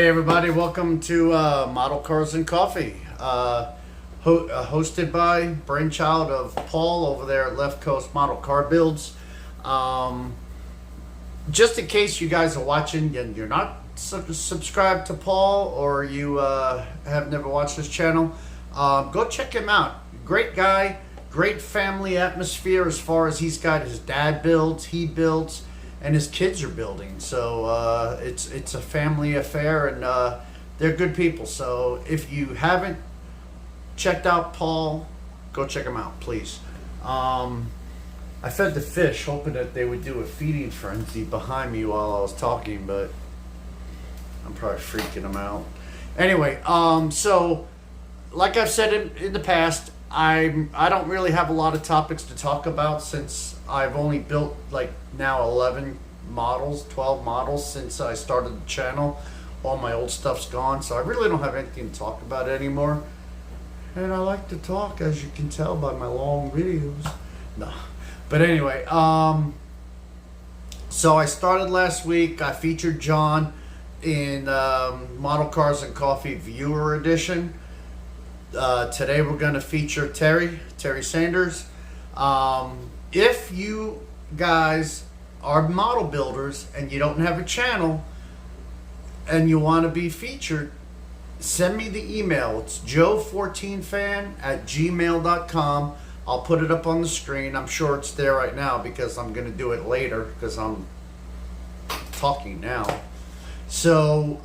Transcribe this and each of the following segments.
everybody, welcome to Model Cars and Coffee, hosted by brainchild of Paul over there at Left Coast Model Car Builds. Just in case you guys are watching and you're not subscribed to Paul, or you have never watched this channel, go check him out. Great guy, great family atmosphere as far as he's got his dad builds, he builds, and his kids are building. So it's a family affair, and they're good people. So if you haven't checked out Paul, go check him out, please. I fed the fish hoping that they would do a feeding frenzy behind me while I was talking, but I'm probably freaking them out. Anyway, so like I've said in the past, I don't really have a lot of topics to talk about, since I've only built like now 11 models, 12 models since I started the channel. All my old stuff's gone, so I really don't have anything to talk about anymore. And I like to talk, as you can tell by my long videos. No, but anyway, so I started last week. I featured John in Model Cars and Coffee Viewer Edition. Today we're going to feature Terry Sanders. If you guys are model builders and you don't have a channel and you want to be featured, send me the email. It's joe14fan@gmail.com. I'll put it up on the screen. I'm sure it's there right now because I'm going to do it later because I'm talking now. So,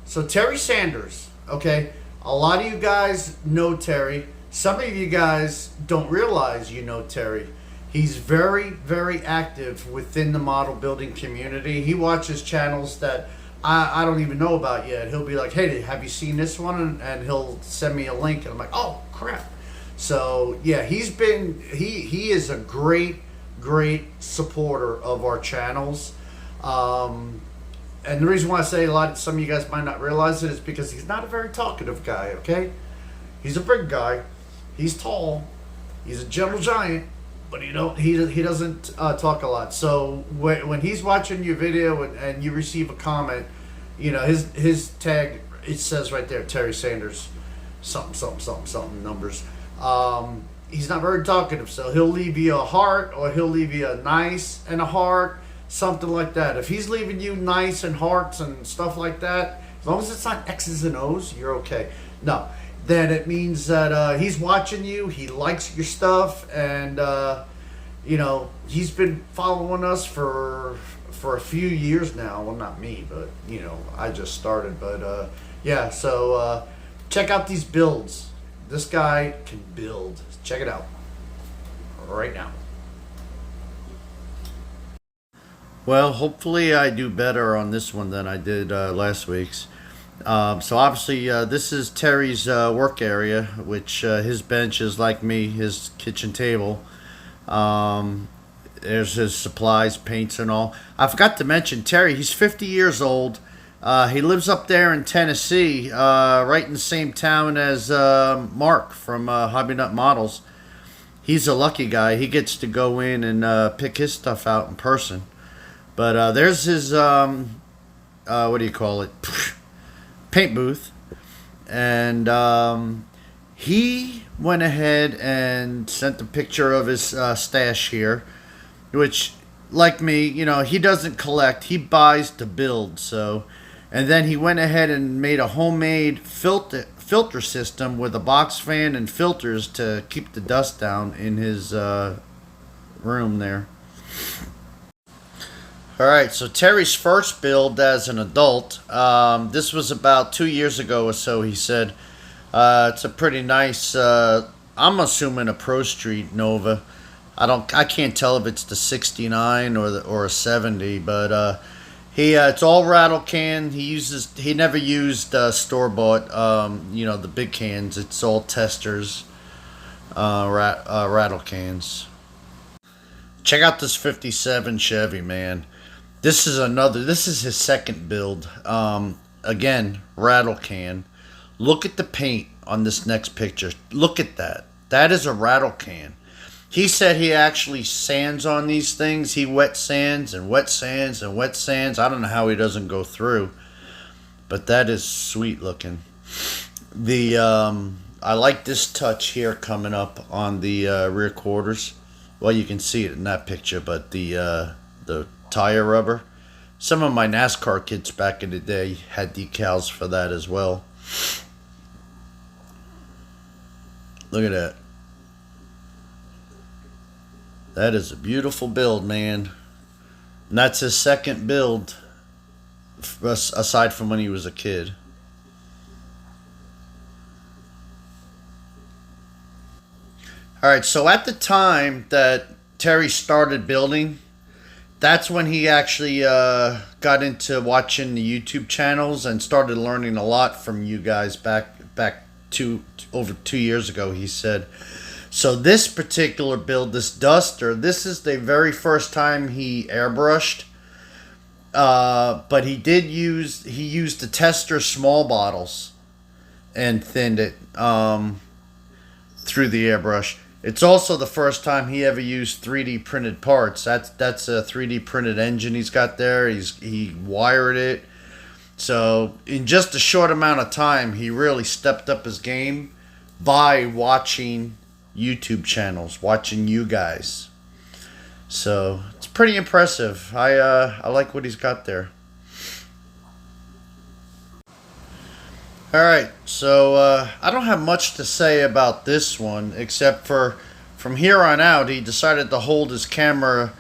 so Terry Sanders, okay? A lot of you guys know Terry. Some of you guys don't realize you know Terry. He's very, very active within the model building community. He watches channels that I don't even know about yet. He'll be like, hey, have you seen this one? And he'll send me a link, and I'm like, oh, crap. So, yeah, he is a great, great supporter of our channels. And the reason why I say some of you guys might not realize it is because he's not a very talkative guy, okay? He's a big guy. He's tall. He's a gentle giant, but he doesn't talk a lot. So when he's watching your video and you receive a comment, you know, his tag, it says right there, Terry Sanders, something numbers. He's not very talkative, so he'll leave you a heart, or he'll leave you a nice and a heart, something like that. If he's leaving you nice and hearts and stuff like that, as long as it's not X's and O's, you're okay. No, then it means that he's watching you, he likes your stuff, and you know, he's been following us for a few years now. Well, not me, but you know, I just started. But yeah, so check out these builds. This guy can build. Check it out right now. Well, hopefully I do better on this one than I did last week's. So obviously this is Terry's work area, which his bench is like me, his kitchen table. There's his supplies, paints and all. I forgot to mention Terry, he's 50 years old. He lives up there in Tennessee, right in the same town as Mark from Hobby Nut Models. He's a lucky guy. He gets to go in and pick his stuff out in person. But there's his, what do you call it, paint booth. And he went ahead and sent a picture of his stash here, which, like me, you know, he doesn't collect. He buys to build. So, and then he went ahead and made a homemade filter system with a box fan and filters to keep the dust down in his room there. Alright, so Terry's first build as an adult, this was about 2 years ago or so, he said. It's a pretty nice, I'm assuming a Pro Street Nova. I can't tell if it's the 69 or a 70, but it's all rattle can. He never used store-bought, you know, the big cans. It's all testers, rattle cans. Check out this 57 Chevy, man. This is his second build. Again, rattle can. Look at the paint on this next picture. Look at that. That is a rattle can. He said he actually sands on these things. He wet sands and wet sands and wet sands. I don't know how he doesn't go through. but that is sweet looking. The I like this touch here coming up on the rear quarters. Well, you can see it in that picture, but the tire rubber. Some of my NASCAR kids back in the day had decals for that as well. Look at that. That is a beautiful build, man. And that's his second build, aside from when he was a kid. Alright, so at the time that Terry started building, that's when he actually got into watching the YouTube channels and started learning a lot from you guys back over 2 years ago, he said. So this particular build, this Duster, this is the very first time he airbrushed. But he used the Tester small bottles and thinned it through the airbrush. It's also the first time he ever used 3D printed parts. That's a 3D printed engine he's got there. He wired it. So in just a short amount of time, he really stepped up his game by watching YouTube channels, watching you guys. So it's pretty impressive. I like what he's got there. Alright, so I don't have much to say about this one, except for from here on out he decided to hold his camera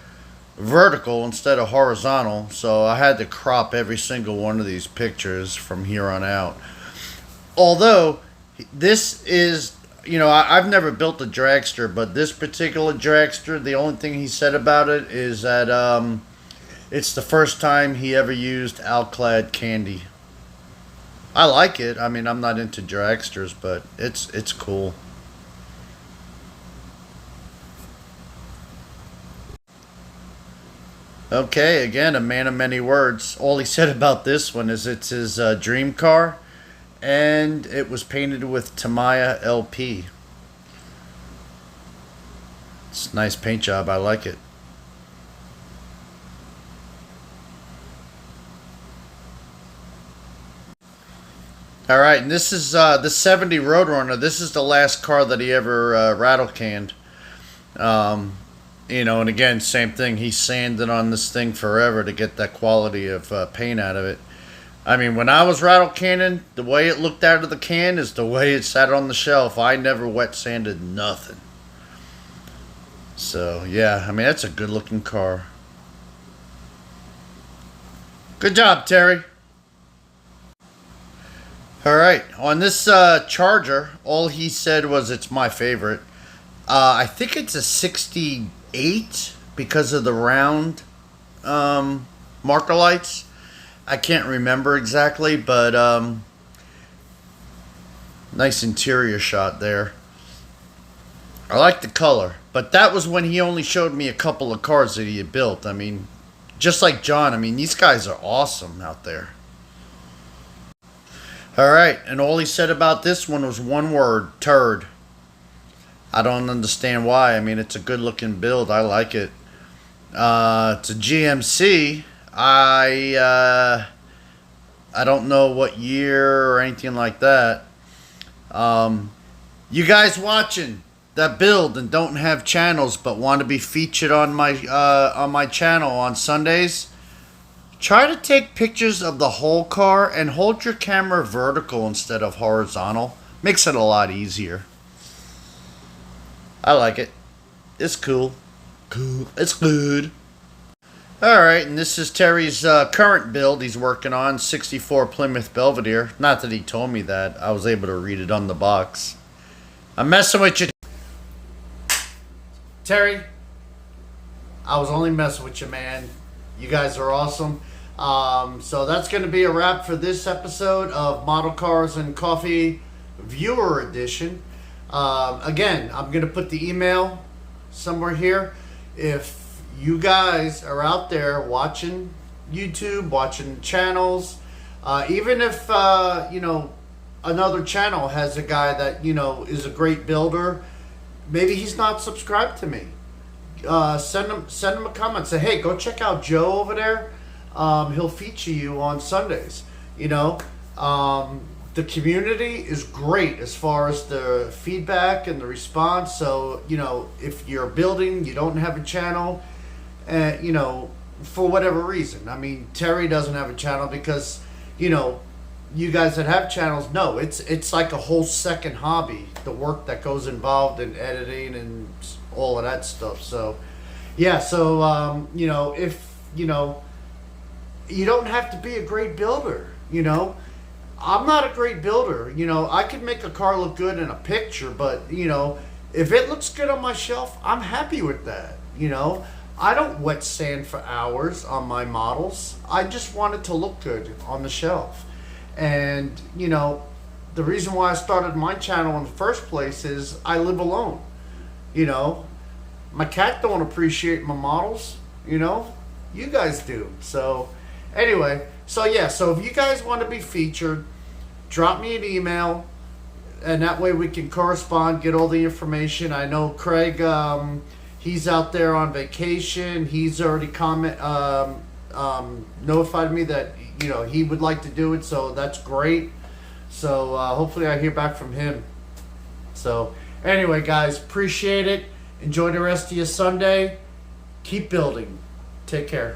vertical instead of horizontal, so I had to crop every single one of these pictures from here on out. Although this is, you know, I've never built a dragster, but this particular dragster, the only thing he said about it is that it's the first time he ever used Alclad candy. I like it. I mean, I'm not into dragsters, but it's cool. Okay, again, a man of many words. All he said about this one is it's his dream car, and it was painted with Tamiya LP. It's a nice paint job. I like it. All right, and this is the 70 Roadrunner. This is the last car that he ever rattle canned. You know, and again, same thing. He sanded on this thing forever to get that quality of paint out of it. I mean, when I was rattle canning, the way it looked out of the can is the way it sat on the shelf. I never wet sanded nothing. So, yeah, I mean, that's a good looking car. Good job, Terry. Alright, on this Charger, all he said was it's my favorite. I think it's a 68 because of the round marker lights. I can't remember exactly, but nice interior shot there. I like the color, but that was when he only showed me a couple of cars that he had built. I mean, just like John, I mean, these guys are awesome out there. Alright, and all he said about this one was one word, turd. I don't understand why. I mean, it's a good looking build. I like it. It's a GMC. I don't know what year or anything like that. You guys watching that build and don't have channels but want to be featured on my channel on Sundays, try to take pictures of the whole car and hold your camera vertical instead of horizontal. Makes it a lot easier. I like it. It's cool. Cool. It's good. Alright, and this is Terry's current build he's working on, 64 Plymouth Belvedere. Not that he told me that. I was able to read it on the box. I'm messing with you. Terry, I was only messing with you, man. You guys are awesome. So that's going to be a wrap for this episode of Model Cars and Coffee Viewer Edition. Again, I'm going to put the email somewhere here. If you guys are out there watching YouTube, watching channels, even if, you know, another channel has a guy that, you know, is a great builder, maybe he's not subscribed to me. Send him a comment. Say, hey, go check out Joe over there. He'll feature you on Sundays. You know, The community is great as far as the feedback and the response. So, if you're building, you don't have a channel, for whatever reason. I mean, Terry doesn't have a channel because, you guys that have channels know it's like a whole second hobby, the work that goes involved in editing and all of that stuff. So, yeah, so, if, you don't have to be a great builder, I'm not a great builder. I could make a car look good in a picture, but, if it looks good on my shelf, I'm happy with that. I don't wet sand for hours on my models. I just want it to look good on the shelf. And, the reason why I started my channel in the first place is I live alone. My cat don't appreciate my models, you guys do. So anyway, so if you guys want to be featured, drop me an email, and that way we can correspond, get all the information. I know Craig, he's out there on vacation. He's already notified me that he would like to do it, so that's great. So hopefully I hear back from him. So anyway, guys, appreciate it. Enjoy the rest of your Sunday. Keep building. Take care.